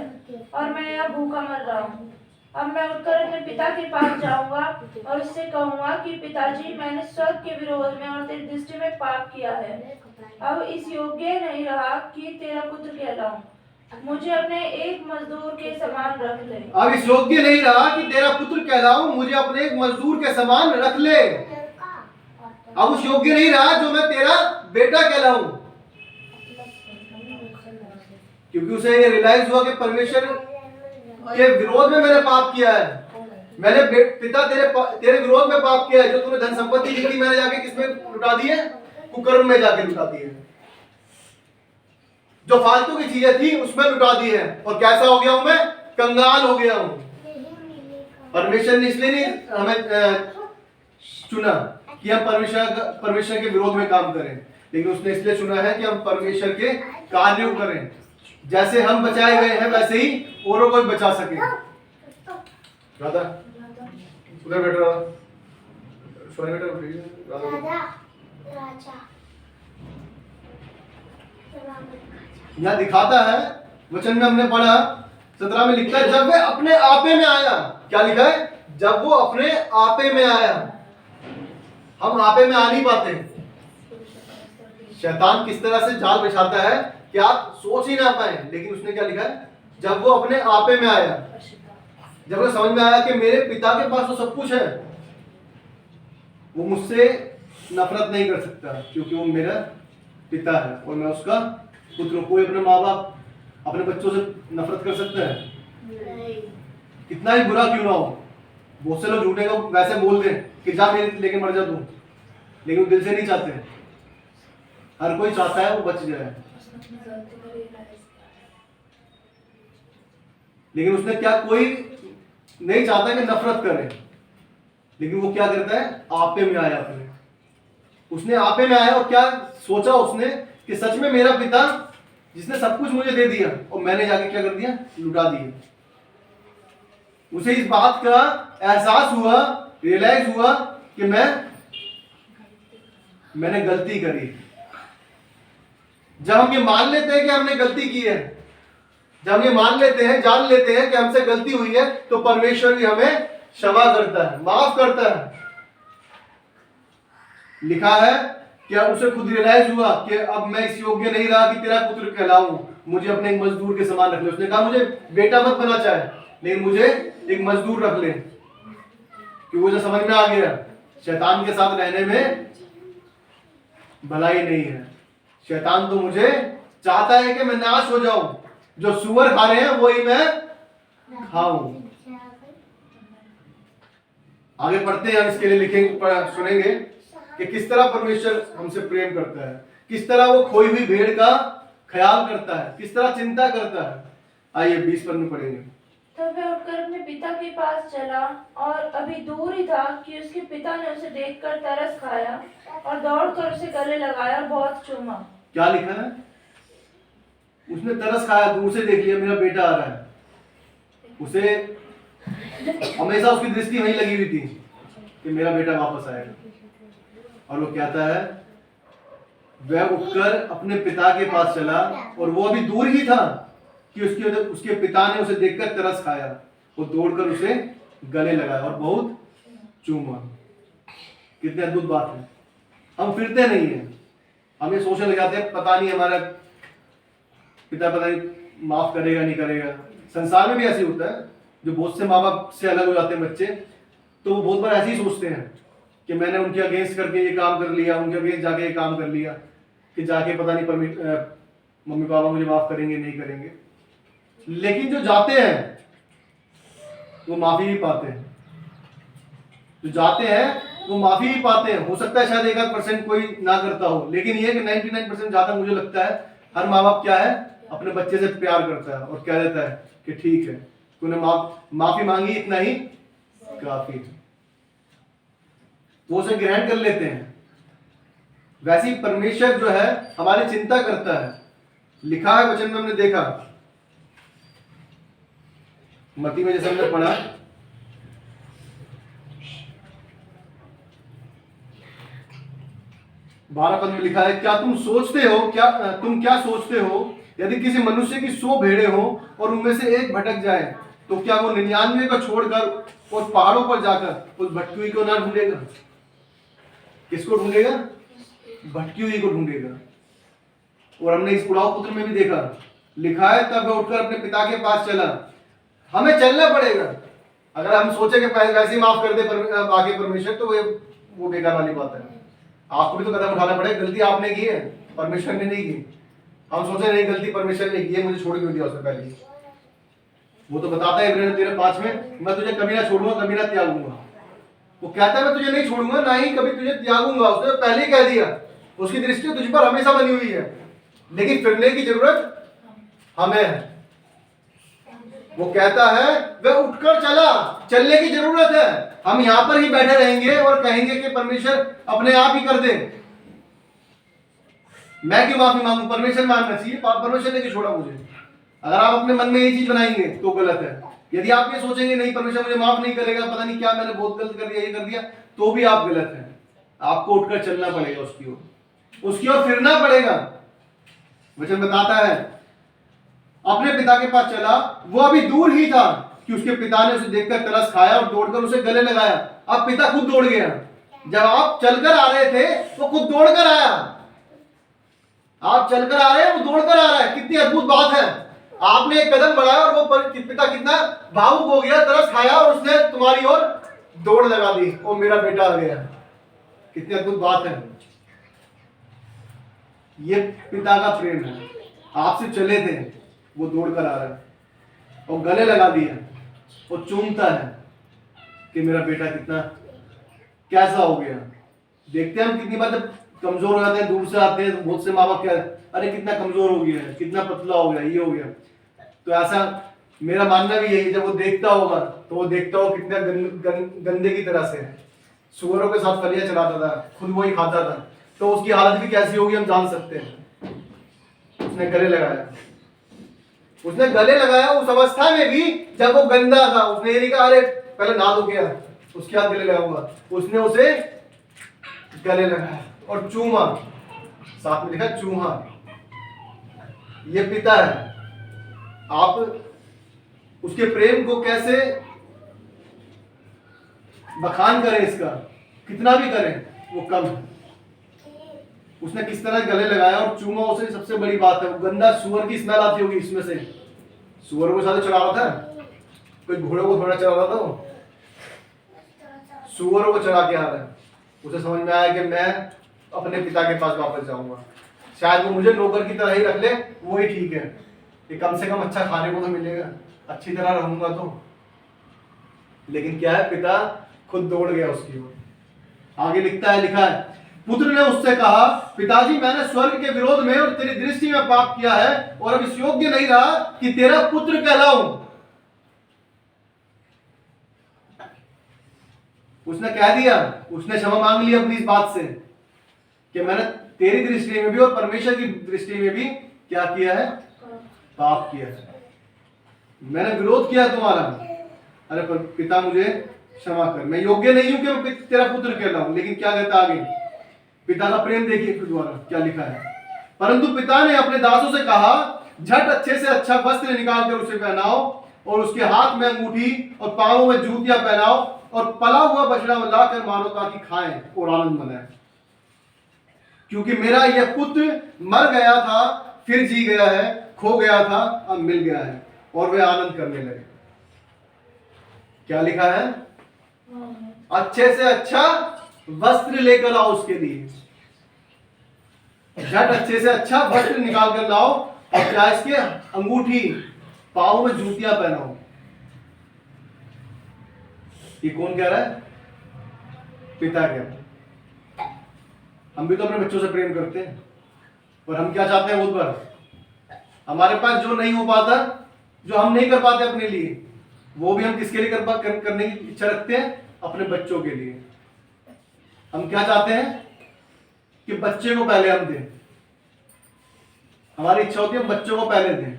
Speaker 2: और मैं यहाँ भूखा मर रहा हूँ। अब मैं उठकर अपने पिता के पास जाऊंगा और उससे कहूंगा कि पिताजी, मैंने स्वर्ग के विरोध में और तेरी दृष्टि में पाप किया है। अब इस योग्य नहीं रहा कि तेरा पुत्र कहलाऊं, मुझे अपने एक मजदूर के समान रख ले।
Speaker 1: अब इस योग्य नहीं रहा कि तेरा पुत्र कहलाऊं, मुझे अपने एक मजदूर के समान रख ले। अब उस योग्य नहीं रहा जो मैं तेरा बेटा कहलाऊं, क्योंकि उसे ये रियलाइज हुआ कि परमेश्वर के विरोध में मैंने पाप किया है। मैंने पिता तेरे विरोध में पाप किया है। जो तूने धन संपत्ति दी थी मैंने जाके किसमें लुटा दी है? कुकर्म में जाके लुटा दी है। जो फालतू की चीजें थी उसमें लुटा दी है। और कैसा हो गया हूं मैं? कंगाल हो गया हूं। परमेश्वर ने इसलिए नहीं हमें चुना कि हम परमेश्वर के विरोध में काम करें, लेकिन उसने इसलिए चुना है कि हम परमेश्वर के कार्यों करें। जैसे हम बचाए गए हैं वैसे ही औरों को भी बचा सके। राधा उधर बैठ रहा, सोने बेटा
Speaker 3: राजा
Speaker 1: यहाँ दिखाता है, वचन में हमने पढ़ा 17 में लिखता है जब वे अपने आपे में आया। क्या लिखा है? जब वो अपने आपे में आया। हम आपे में आ नहीं पाते। शैतान किस तरह से जाल बिछाता है कि आप सोच ही ना पाए, लेकिन उसने क्या लिखा है? जब वो अपने आपे में आया, जब वो समझ में आया कि मेरे पिता के पास तो सब कुछ है, वो मुझसे नफरत नहीं कर सकता क्योंकि वो मेरा पिता है और मैं उसका पुत्र हूं। कोई अपने माँ बाप अपने बच्चों से नफरत कर सकता है? कितना ही बुरा क्यों ना हो। बहुत से लोग झूठे को वैसे बोल दें कि जा मेरे लेके मर जा तू, लेकिन वो दिल से नहीं चाहते। हर कोई चाहता है वो बच जाए, लेकिन उसने क्या, कोई नहीं चाहता कि नफरत करे, लेकिन वो क्या करता है? आपे में आया। अपने उसने आपे में आया और क्या सोचा उसने कि सच में मेरा पिता जिसने सब कुछ मुझे दे दिया और मैंने जाके क्या कर दिया? लुटा दिया। उसे इस बात का एहसास हुआ, रियलाइज हुआ कि मैंने गलती करी। जब हम ये मान लेते हैं कि हमने गलती की है, जब हम ये मान लेते हैं, जान लेते हैं कि हमसे गलती हुई है, तो परमेश्वर भी हमें क्षमा करता है, माफ करता है। लिखा है कि उसे खुद रियलाइज हुआ कि अब मैं इस योग्य नहीं रहा कि तेरा पुत्र कहलाऊं, मुझे अपने एक मजदूर के समान रख ले। उसने कहा मुझे बेटा मत बना चाहे, लेकिन मुझे एक मजदूर रख ले। कि वो जो समझ में आ गया शैतान के साथ रहने में भलाई नहीं है। शैतान तो मुझे चाहता है कि मैं नाश हो जाऊं, जो सुअर खा रहे हैं वही मैं खाऊं। आगे पढ़ते हैं, हम इसके लिए लिखेंगे, सुनेंगे कि किस तरह परमेश्वर हमसे प्रेम करता है, किस तरह वो खोई हुई भेड़ का ख्याल करता है, किस तरह चिंता करता है। आइए 20 पद में पढ़ेंगे।
Speaker 2: तब वह उठकर अपने पिता के पास चला और अभी दूर ही था कि उसके पिता ने उसे देखकर तरस खाया और दौड़कर उसे गले लगाया और बहुत चूमा।
Speaker 1: क्या लिखा है? उसने तरस खाया, दूर से देख लिया मेरा बेटा आ रहा है। उसे हमेशा उसकी दृष्टि वहीं लगी हुई थी कि मेरा बेटा वापस आएगा। और वो कहता है वह उठकर अपने पिता के पास चला और वो अभी दूर ही था कि उसके पिता ने उसे देखकर तरस खाया, वो दौड़कर उसे गले लगाया और बहुत चूमा। कितनी अद्भुत बात है। हम फिरते नहीं है, हम ये सोचने लग जाते हैं पता नहीं हमारा पिता पता नहीं माफ करेगा नहीं करेगा। संसार में भी ऐसे होता है, जो बहुत से माँ बाप से अलग हो जाते हैं बच्चे, तो वो बहुत बार ऐसे ही सोचते हैं कि मैंने उनके अगेंस्ट करके ये काम कर लिया, उनके अगेंस्ट जाके ये काम कर लिया कि जाके पता नहीं मम्मी पापा मुझे माफ करेंगे नहीं करेंगे। लेकिन जो जाते हैं वो माफी भी पाते हैं, जो जाते हैं वो माफी भी पाते हैं। हो सकता है शायद 1% कोई ना करता हो, लेकिन ये कि 99% ज्यादा मुझे लगता है हर माँ बाप क्या है, अपने बच्चे से प्यार करता है और कह देता है कि ठीक है तूने माफी मांगी, इतना ही काफी है। वो उसे ग्रहण कर लेते हैं। वैसे ही परमेश्वर जो है हमारी चिंता करता है। लिखा है वचन में, हमने देखा मत्ती में जैसे हमने पढ़ा, बारह पद में लिखा है क्या तुम क्या सोचते हो यदि किसी मनुष्य की 100 भेड़ें हो और उनमें से एक भटक जाए तो क्या वो 99 को छोड़कर और पहाड़ों पर जाकर उस भटकी हुई को ना ढूंढेगा? किसको ढूंढेगा? भटकी हुई को ढूंढेगा। और हमने इस उड़ाऊ पुत्र में भी देखा, लिखा है तब वह उठकर अपने पिता के पास चला। हमें चलना पड़ेगा। अगर हम सोचे कि वैसे ही माफ कर दे आगे परमेश्वर, तो वो बेकार वाली बात है। आपको भी तो कदम उठाना पड़ेगा। गलती आपने की है, परमेश्वर ने नहीं की। हम सोचे नहीं गलती परमेश्वर ने की है, मुझे छोड़ क्यों दिया उसने पहले। वो तो बताता है इब्रानियों 13:5 में, मैं तुझे कभी ना छोड़ूंगा, कभी ना त्यागूंगा। वो कहता है मैं तुझे नहीं छोड़ूंगा, ना ही कभी तुझे त्यागूंगा। उसने पहले ही कह दिया, उसकी दृष्टि तुझ पर हमेशा बनी हुई है, लेकिन फिरने की जरूरत हमें है। वो कहता है वह उठकर चला, चलने की जरूरत है। हम यहां पर ही बैठे रहेंगे और कहेंगे कि परमेश्वर अपने आप ही कर दे, मैं क्यों माफी मांगू, परमेश्वर मांगना चाहिए, परमेश्वर ने क्यों छोड़ा मुझे। अगर आप अपने मन में ये चीज बनाएंगे तो गलत है। यदि आप ये सोचेंगे नहीं परमेश्वर मुझे माफ नहीं करेगा, पता नहीं क्या मैंने बहुत गलत कर दिया, ये कर दिया, तो भी आप गलत हैं। आपको उठकर चलना पड़ेगा, उसकी ओर फिरना पड़ेगा। वचन बताता है अपने पिता के पास चला, वो अभी दूर ही था कि उसके पिता ने उसे देखकर तरस खाया और दौड़कर उसे गले लगाया। अब पिता खुद दौड़ गया। जब आप चलकर आ रहे थे वो खुद दौड़कर आया, आप चलकर आ रहे हैं वो दौड़कर आ रहा है। कितनी अद्भुत बात है। आपने एक कदम बढ़ाया और वो पिता कितना भावुक हो गया, तरस खाया और उसने तुम्हारी ओर दौड़ लगा दी, वो मेरा बेटा आ गया। कितनी अद्भुत बात है। ये पिता का प्रेम है। आपसे चले थे, वो दौड़कर आ रहा है और गले लगा दिया, वो चूमता है कि मेरा बेटा कितना कैसा हो गया। देखते हैं हम कितनी बार जब कमजोर हो जाते हैं, दूर से आते हैं, बहुत से माँ बाप क्या, अरे कितना कमजोर हो गया है, कितना पतला हो गया, ये हो गया। तो ऐसा मेरा मानना भी यही, जब वो देखता होगा तो वो देखता हो कितना गंदे की तरह से सुअरों के साथ फलियां चलाता था, खुद वही खाता था, तो उसकी हालत भी कैसी होगी हम जान सकते हैं। उसने गले लगाया, उसने गले लगाया उस अवस्था में भी जब वो गंदा था। उसने ये नहीं कहा अरे पहले नहा धो गया उसके हाथ गले लगाऊंगा, उसने उसे गले लगाया और चूमा, साथ में लिखा चूहा। ये पिता है। आप उसके प्रेम को कैसे बखान करें, इसका कितना भी करें वो कम है। उसने किस तरह गले लगाया और चूमा उसे, सबसे बड़ी बात है वो गंदा सुअर की स्मेल आती होगी इसमें से। सुअर को साथ चला रहा था, कोई घोड़े को थोड़ा चला रहा था, वो सुअर को चला के आ रहा है। उसे समझ में आया कि मैं अपने पिता के पास वापस जाऊंगा, शायद वो मुझे नौकर की तरह ही रख ले, वो ही ठीक है, कि कम से कम अच्छा खाने को तो मिलेगा, अच्छी तरह रहूंगा तो। लेकिन क्या है, पिता खुद दौड़ गया उसकी ओर। आगे लिखा है पुत्र ने उससे कहा पिताजी मैंने स्वर्ग के विरोध में और तेरी दृष्टि में पाप किया है और अब इस योग्य नहीं रहा कि तेरा पुत्र कहलाऊं। उसने कह दिया, उसने क्षमा मांग ली अपनी इस बात से कि मैंने तेरी दृष्टि में भी और परमेश्वर की दृष्टि में भी क्या किया है, पाप किया है, मैंने विरोध किया तुम्हारा। अरे पर पिता मुझे क्षमा कर, मैं योग्य नहीं हूं कि मैं तेरा पुत्र कहलाऊं। लेकिन क्या कहता आगे, पिता का प्रेम देखिए फिर द्वारा क्या लिखा है। परंतु पिता ने अपने दासों से कहा झट अच्छे से अच्छा वस्त्र निकाल कर उसे पहनाओ और उसके हाथ में अंगूठी और पांवों में जूतियां पहनाओ और पला हुआ बछड़ा लाकर मारो ताकि खाएं और आनंद मनाएं। क्योंकि मेरा यह पुत्र मर गया था फिर जी गया है, खो गया था अब मिल गया है। और वे आनंद करने लगे। क्या लिखा है, अच्छे से अच्छा वस्त्र लेकर आओ उसके लिए। झट अच्छे से अच्छा वस्त्र निकाल कर लाओ और क्या इसके अंगूठी, पांव में जूतियां पहनाओ। ये कौन कह रहा है, पिता कह रहा है। हम भी तो अपने बच्चों से प्रेम करते हैं, और हम क्या चाहते हैं, बहुत बार हमारे पास जो नहीं हो पाता, जो हम नहीं कर पाते अपने लिए, वो भी हम किसके लिए करने की इच्छा रखते हैं, अपने बच्चों के लिए। हम क्या चाहते हैं कि बच्चे को पहले हम दें, हमारी इच्छा होती है हम बच्चों को पहले दें,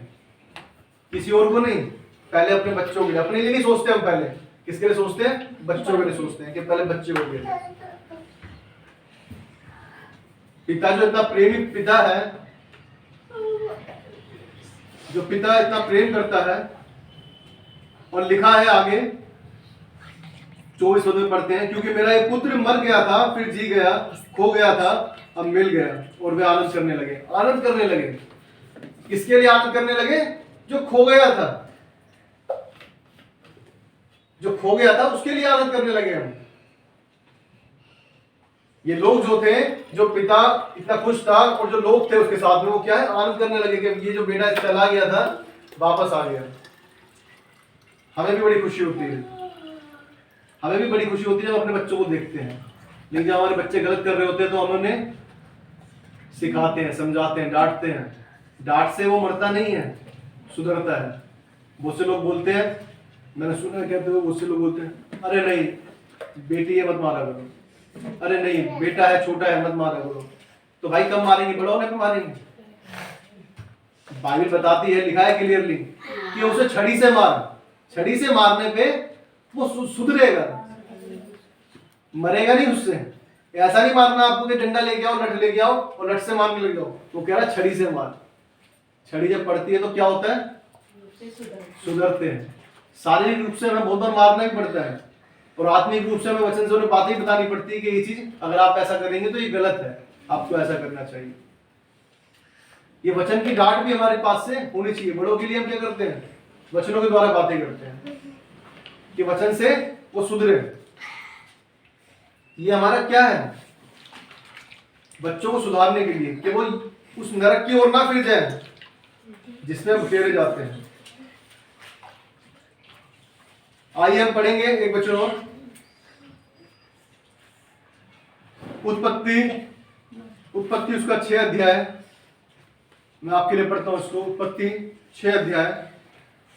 Speaker 1: किसी और को नहीं, पहले अपने बच्चों के लिए। अपने लिए नहीं सोचते हम, पहले किसके लिए सोचते हैं, बच्चों के लिए सोचते हैं कि पहले बच्चे को दे। पिता जो इतना प्रेमी पिता है, जो पिता इतना प्रेम करता है, और लिखा है आगे 24 में पढ़ते हैं क्योंकि मेरा एक पुत्र मर गया था फिर जी गया, खो गया था अब मिल गया। और वे आनंद करने लगे। आनंद करने लगे, किसके लिए आनंद करने लगे, जो खो गया था, जो खो गया था उसके लिए आनंद करने लगे हम। ये लोग जो थे, जो पिता इतना खुश था और जो लोग थे उसके साथ में, वो क्या है, आनंद करने लगे कि ये जो बेटा चला गया था वापस आ गया। हमें भी बड़ी खुशी होती है, हमें भी बड़ी खुशी होती है जब अपने बच्चों को देखते हैं। लेकिन जब हमारे बच्चे गलत कर रहे होते हैं तो हम उन्हें सिखाते हैं, समझाते हैं, डांटते हैं। डांट से वो मरता नहीं है, सुधरता है। बहुत से लोग बोलते हैं, मैंने सुना है कहते हुए, बहुत से लोग बोलते हैं अरे नहीं बेटी है मत मारा करो, अरे नहीं बेटा है छोटा है मत मारा करो। तो भाई कब मारेंगे, बड़ा होने पे मारेंगे। बाइबल बताती है, लिखा है क्लियरली कि उसे छड़ी से मार, छड़ी से मारने पे वो सुधरेगा, मरेगा नहीं उससे। ऐसा नहीं मारना आपको कि डंडा लेके आओ, लठ लेके आओ और लठ से मारने लग जाओ। वो कह रहा है छड़ी से मार। छड़ी जब पड़ती है तो क्या होता है, सुधरते हैं। शारीरिक रूप से हमें बहुत बार मारना भी पड़ता है और आत्मिक रूप से हमें वचन से उन्हें बातें बतानी पड़ती है कि ये चीज अगर आप ऐसा करेंगे तो ये गलत है, आपको ऐसा करना चाहिए। ये वचन की डांट भी हमारे पास से होनी चाहिए। बड़ों के लिए हम क्या करते हैं, वचनों के द्वारा बातें करते हैं कि वचन से वो सुधरे। ये हमारा क्या है, बच्चों को सुधारने के लिए कि वो उस नरक की ओर ना फिर जाए जिसमें हम फेरे जाते हैं। आइए हम पढ़ेंगे एक वचन और, उत्पत्ति उसका 6 अध्याय। मैं आपके लिए पढ़ता हूं इसको। उत्पत्ति 6 अध्याय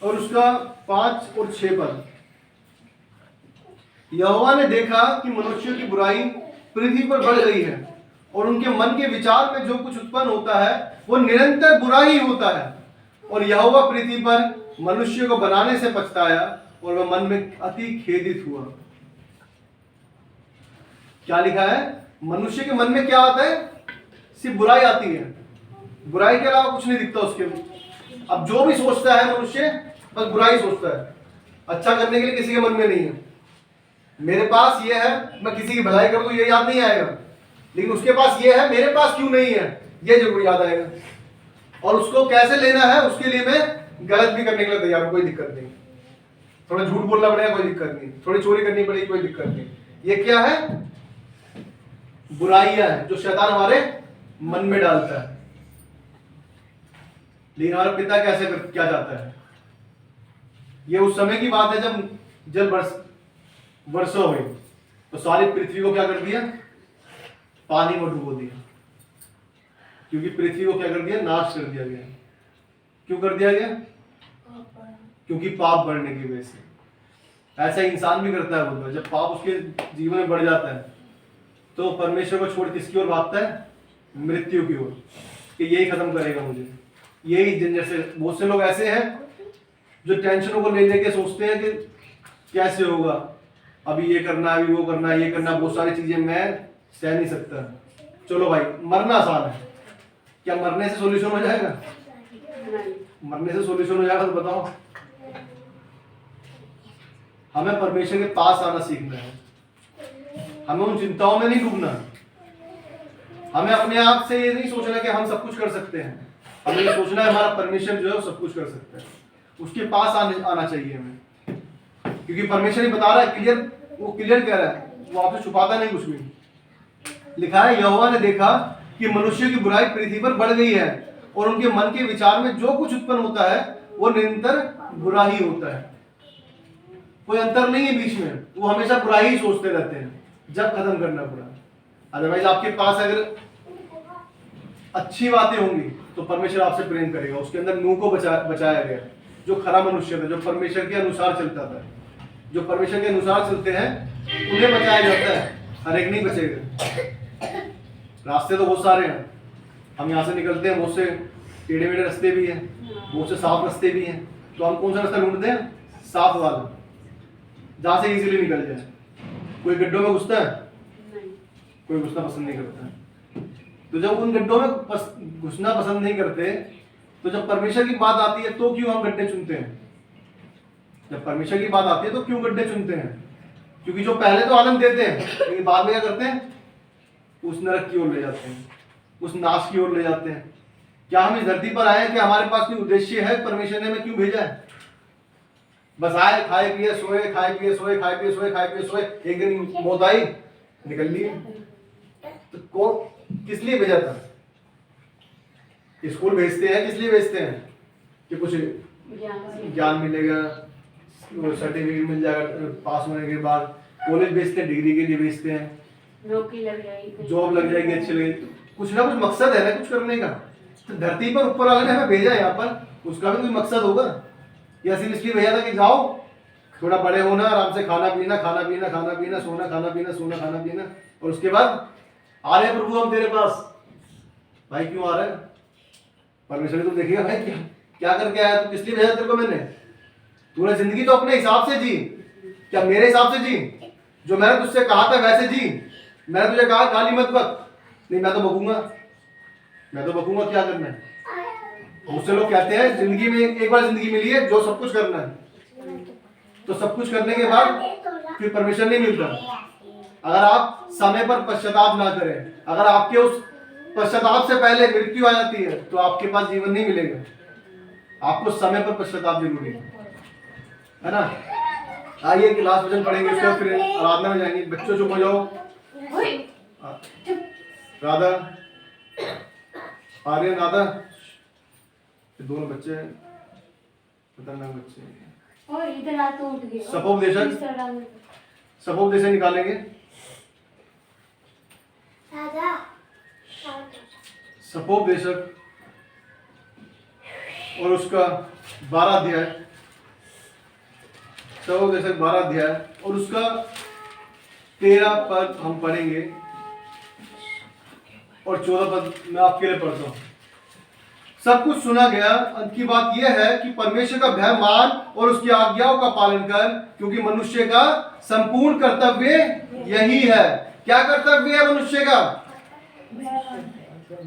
Speaker 1: और उसका 5 और 6 पद। यहोवा ने देखा कि मनुष्यों की बुराई पृथ्वी पर बढ़ गई है और उनके मन के विचार में जो कुछ उत्पन्न होता है वो निरंतर बुरा ही होता है। और यहोवा पृथ्वी पर मनुष्य को बनाने से पछताया और वह मन में अति खेदित हुआ। क्या लिखा है, मनुष्य के मन में क्या आता है, सिर्फ बुराई आती है, बुराई के अलावा कुछ नहीं दिखता उसके। अब जो भी सोचता है मनुष्य बस बुराई सोचता है, अच्छा करने के लिए किसी के मन में नहीं है। मेरे पास ये है, मैं किसी की भलाई कर दूं, ये याद नहीं आएगा। लेकिन उसके पास ये है, मेरे पास क्यों नहीं है, ये जरूर याद आएगा। और उसको कैसे लेना है उसके लिए मैं गलत भी करने के लिए तैयार हूं, कोई दिक्कत नहीं। थोड़ा झूठ बोलना पड़ेगा, कोई दिक्कत नहीं। थोड़ी चोरी करनी पड़ेगी, कोई दिक्कत नहीं। ये क्या है, बुराइयां है जो शैतान हमारे मन में डालता है। लेकिन हमारा पिता कैसे क्या चाहता है, ये उस समय की बात है जब जल वर्षा हुई तो सारी पृथ्वी को क्या कर दिया, पानी में डुबो दिया। क्योंकि पृथ्वी को क्या कर दिया, नाश कर दिया गया। क्यों कर दिया गया, क्योंकि पाप बढ़ने की वजह से। ऐसा इंसान भी करता है बहुत। जब पाप उसके जीवन में बढ़ जाता है तो परमेश्वर को छोड़ किसकी ओर भागता है, मृत्यु की ओर, कि यही खत्म करेगा मुझे, यही झंझट से। बहुत से लोग ऐसे हैं जो टेंशनों को ले लेके सोचते हैं कि कैसे होगा, अभी ये करना, अभी वो करना, ये करना, बहुत सारी चीजें मैं सह नहीं सकता। चलो भाई, मरना आसान है, क्या मरने से सॉल्यूशन हो जाएगा, मरने से सॉल्यूशन हो जाएगा तो बताओ। हमें परमेश्वर के पास आना सीखना है, हमें उन चिंताओं में नहीं डूबना। हमें अपने आप से ये नहीं सोचना कि हम सब कुछ कर सकते हैं, हमें ये सोचना है हमारा परमेश्वर जो है वो सब कुछ कर सकता है। उसके पास आना चाहिए हमें, क्योंकि परमेश्वर ही बता रहा है क्लियर, वो क्लियर कह रहा है, वो आपसे छुपाता नहीं कुछ भी। लिखा है, यहोवा ने देखा कि मनुष्य की बुराई पृथ्वी पर बढ़ गई है और उनके मन के विचार में जो कुछ उत्पन्न होता है वो निरंतर बुरा ही होता है। कोई अंतर नहीं है बीच में, वो हमेशा बुरा ही सोचते रहते हैं जब खत्म करना बुरा। अदरवाइज आपके पास अगर अच्छी बातें होंगी तो परमेश्वर आपसे प्रेम करेगा। उसके अंदर नूह को बचाया गया, जो खरा मनुष्य था, जो परमेश्वर के अनुसार चलता था। जो परमेश्वर के अनुसार चलते हैं उन्हें बचाया जाता है, हर एक नहीं बचेगा। रास्ते तो बहुत सारे हैं, हम यहाँ से निकलते हैं, बहुत से टेढ़े मेढ़े रास्ते भी हैं, बहुत से साफ रास्ते भी हैं। तो हम कौन सा रास्ता ढूंढते हैं, साफ वाला, जहाँ से इजीली निकल जाए। कोई गड्ढों में घुसता है, कोई घुसना पसंद नहीं करता है। तो जब उन गड्ढों में घुसना पसंद नहीं करते तो जब परमेश्वर की बात आती है तो क्यों हम गड्ढे चुनते हैं। जब परमेश्वर की बात आती है तो क्यों गड्ढे चुनते हैं, क्योंकि जो पहले तो आनंद देते हैं लेकिन बाद में क्या करते हैं, उस नरक की ओर ले जाते हैं, उस नाश की ओर ले जाते हैं। क्या हम इस धरती पर आए कि हमारे पास कोई उद्देश्य है, परमेश्वर ने हमें क्यों भेजा है? बस आए, खाए पिए सोए, खाए पिए सोए, खाए पिए सोए, खाए पिए सोए, एक दिन मौत आई, निकल लिए। तो कौन किस लिए भेजा था? स्कूल भेजते हैं, किस लिए भेजते हैं? कि कुछ ज्ञान मिलेगा, सर्टिफिकेट मिल जाएगा, पास होने के बाद कॉलेज भेजते हैं, डिग्री के लिए भेजते हैं,
Speaker 4: नौकरी लग जाएगी,
Speaker 1: जॉब लग जाएगी, अच्छी लगेगी, कुछ ना कुछ मकसद है ना कुछ करने का। तो धरती पर ऊपर वाले ने हमें भेजा है यहाँ पर, उसका भी कोई मकसद होगा, या सिर्फ इसलिए भेजा था कि जाओ थोड़ा बड़े होना, आराम से खाना पीना खाना पीना खाना पीना, सोना खाना पीना सोना खाना पीना, और उसके बाद आ रहे प्रभु हम तेरे पास। भाई क्यों आ रहा है? परमेश्वर तो देखिएगा भाई क्या क्या करके आया तू, किस लिए भेजा तेरे को मैंने? तूने जिंदगी तो अपने हिसाब से जी, क्या मेरे हिसाब से जी? जो मैंने तुझसे कहा था वैसे जी। मैंने तुझे कहा गाली मत बक, नहीं मैं तो बकूंगा, मैं तो बकूंगा, क्या करना है? मुझसे लोग कहते हैं जिंदगी में एक बार जिंदगी मिली है, जो सब कुछ करना है, तो सब कुछ करने के बाद फिर परमिशन नहीं मिलता। अगर आप समय पर पश्चाताप ना करें, अगर आपके उस पश्चाताप से पहले मृत्यु आ जाती है, तो आपके पास जीवन नहीं मिलेगा। आपको समय पर पश्चाताप जरूरी है ना? आइए क्लास वचन पढ़ेंगे, उसके बाद फिर आराधना में जाएंगे। बच्चों चुप हो जाओ। राधा, आर्यन, राधा, ये दोनों बच्चे खतरनाक बच्चे हैं।
Speaker 4: और इधर हाथ तो उठ गया।
Speaker 1: सपोपदेशक, सपोपदेशक निकालेंगे।
Speaker 3: राधा
Speaker 1: सपोपदेशक और उसका 12 अध्याय, सपोपदेशक 12 अध्याय और उसका 13 पद हम पढ़ेंगे और 14 पद मैं आपके लिए पढ़ता हूँ। सब कुछ सुना गया, अंत की बात यह है कि परमेश्वर का भय मान और उसकी आज्ञाओं का पालन कर, क्योंकि मनुष्य का संपूर्ण कर्तव्य यही है। क्या कर्तव्य है मनुष्य का?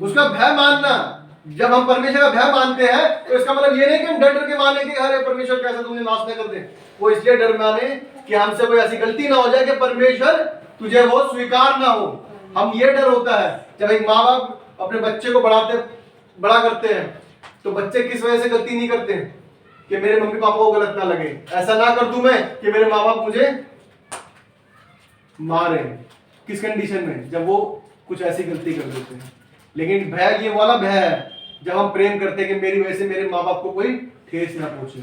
Speaker 1: उसका भय मानना। जब हम परमेश्वर का भय मानते हैं तो इसका मतलब ये नहीं कि हम डर के माने कि अरे परमेश्वर कैसे तुमने नाश न कर दे। वो इसलिए डर माने कि हमसे कोई ऐसी गलती ना हो जाए कि परमेश्वर तुझे वो स्वीकार ना हो। हम ये डर होता है जब एक माँ बाप अपने बच्चे को बड़ा करते हैं, तो बच्चे किस वजह से गलती नहीं करते कि मेरे मम्मी पापा को गलत ना लगे, ऐसा ना कर दूं मैं कि मेरे माँ बाप मुझे मारे। किस कंडीशन में? जब वो कुछ ऐसी गलती कर देते हैं। लेकिन भय ये वाला भय है जब हम प्रेम करते हैं कि मेरी वजह से मेरे माँ बाप को कोई ठेस ना पहुंचे।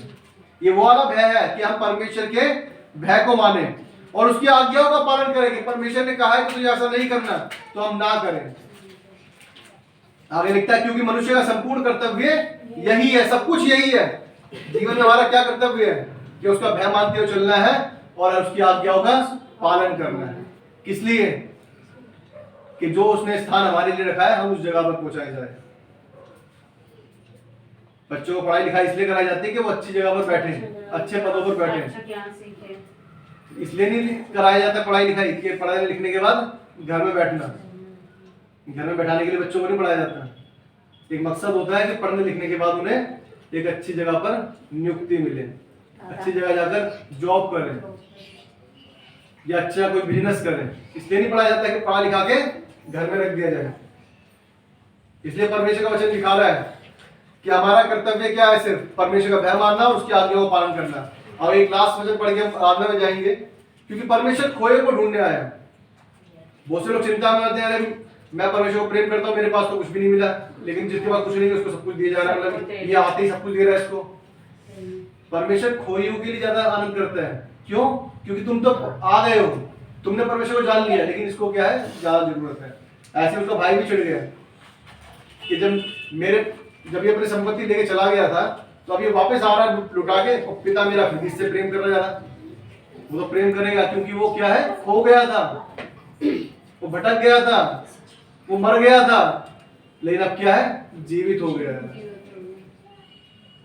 Speaker 1: ये वो वाला भय है कि हम परमेश्वर के भय को माने और उसकी आज्ञाओं का पालन करें। कि परमेश्वर ने कहा है कि तुझे ऐसा नहीं करना, तो हम ना करें। आगे लिखता है क्योंकि मनुष्य का संपूर्ण कर्तव्य यही है, सब कुछ यही है। जीवन में हमारा क्या कर्तव्य है? कि उसका भय मानते हुए चलना है और उसकी आज्ञाओं का पालन करना है। किस लिए? कि जो उसने स्थान हमारे लिए रखा है हम उस जगह पर पहुंचाए जाए। बच्चों को पढ़ाई लिखाई इसलिए कराई जाती है कि वो अच्छी जगह पर बैठे, अच्छे पदों पर बैठे। इसलिए नहीं कराया जाता पढ़ाई लिखाई कि पढ़ाई लिखने के बाद घर में बैठना। घर में बैठाने के लिए बच्चों को नहीं पढ़ाया जाता। एक मकसद होता है कि पढ़ने लिखने के बाद उन्हें एक अच्छी जगह पर नियुक्ति मिले, अच्छी जगह जाकर जॉब करें या अच्छा कोई बिजनेस करें। इसलिए नहीं पढ़ाया जाता कि पढ़ा लिखा के घर में रख दिया जाए। इसलिए परमेश्वर का वचन लिखा रहा है कि हमारा कर्तव्य क्या है? सिर्फ परमेश्वर का भय मानना और उसकी आज्ञाओं का पालन करना। और एक लास्ट वचन पढ़ के हम आराधना में जाएंगे, क्योंकि परमेश्वर खोए को ढूंढने आया है। बहुत से लोग चिंता में आते हैं, अरे मैं परमेश्वर को प्रेम करता हूँ, मेरे पास तो कुछ भी नहीं मिला। लेकिन जिसके पास कुछ नहीं है उसको सब कुछ दिया जा रहा है, मतलब ये आते ही सब कुछ दे रहा है इसको। परमेश्वर खोइयों के लिए ज्यादा आनंद करता है। क्यों? क्योंकि तुम तो आ गए हो, तुमने परमेश्वर को जान लिया, लेकिन इसको क्या है? ज्यादा जरूरत है। ऐसे उसका भाई भी चिढ़ गया कि जब ये अपनी संपत्ति लेके चला गया था, तो अब ये वापस आ रहा है लुटा के, और पिता मेरा फिर इससे प्रेम करना जा रहा। वो तो प्रेम करेगा क्योंकि वो क्या है? खो गया था, वो भटक गया था, वो मर गया था, लेकिन अब क्या है? जीवित हो गया है।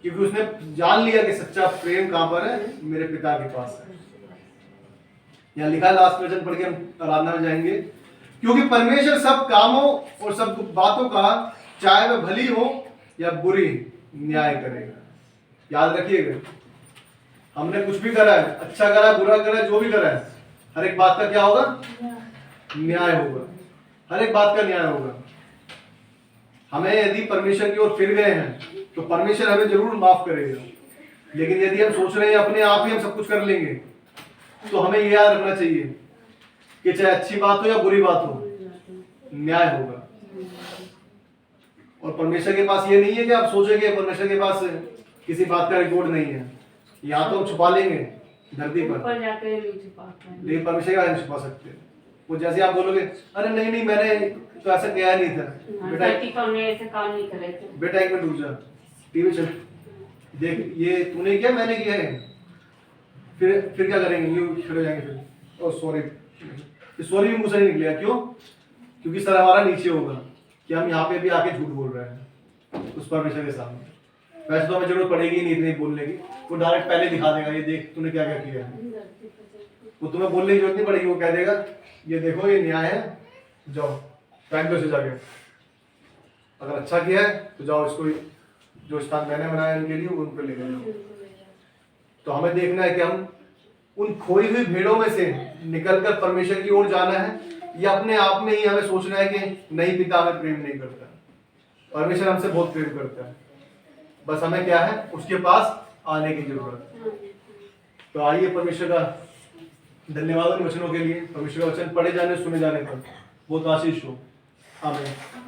Speaker 1: क्योंकि उसने जान लिया कि सच्चा प्रेम कहां पर है? मेरे पिता के पास है। यहाँ लिखा, लास्ट वचन पढ़ के हम आराधना में जाएंगे। क्योंकि परमेश्वर सब कामों और सब बातों का, चाहे वह भली हो या बुरी, न्याय करेगा। याद रखिएगा, हमने कुछ भी करा है, अच्छा करा है, बुरा करा है, जो भी करा है, हर एक बात का क्या होगा? न्याय होगा। हर एक बात का न्याय होगा। हमें यदि परमेश्वर की ओर फिर गए हैं तो परमेश्वर हमें जरूर माफ करेगा। लेकिन यदि हम सोच रहे हैं अपने आप ही हम सब कुछ कर लेंगे, तो हमें यह याद रखना चाहिए कि चाहे अच्छी बात हो या बुरी बात हो, न्याय होगा। और परमेश्वर के पास ये नहीं है कि आप सोचेंगे परमेश्वर के पास किसी बात का रिकॉर्ड नहीं है। या तो हम छुपा लेंगे धरती पर
Speaker 4: ऊपर जाके नहीं छुपा पाए।
Speaker 1: लेकिन परमेश्वर का नहीं छुपा सकते। वो जैसे आप बोलोगे अरे नहीं नहीं मैंने तो ऐसा किया नहीं था, बेटा
Speaker 4: धरती पर हमने ऐसे काम नहीं करे थे।
Speaker 1: बेटा एक मिनट रुक जा, टीवी चल देख, ये तूने किया मैंने किया है, फिर क्या करेंगे, यूं खड़े हो जाएंगे फिर ओ सॉरी, सॉरी भी मुंह से नहीं निकलेगा, क्यों? क्योंकि सर हमारा नीचे होगा कि हम यहाँ पे भी आके झूठ बोल रहे हैं उस परमेश्वर के सामने। वैसे तो हमें जरूरत पड़ेगी नहीं इतनी बोलने की, वो डायरेक्ट पहले दिखा देगा, ये देख तूने क्या क्या किया है।
Speaker 4: धरती पर जाके।
Speaker 1: वो तुम्हें बोलने की जरूरत नहीं पड़ेगी, वो कह देगा ये देखो ये न्याय है, जाओ टाइम पे से जाके, अगर अच्छा किया है तो जाओ इसको जो स्थान मैंने बनाया इनके लिए उन पे ले जाओ। तो हमें देखना है कि हम उन खोई हुई भेड़ों में से निकलकर परमेश्वर की ओर जाना है, या अपने आप में ही हमें सोचना है कि नहीं पिता हमें प्रेम नहीं करता। परमेश्वर हमसे बहुत प्रेम करता है, बस हमें क्या है उसके पास आने की जरूरत है। तो आइए परमेश्वर का धन्यवाद उन वचनों के लिए, परमेश्वर का वचन पढ़े जाने सुने जाने पर बहुत आशीष हो। आमीन।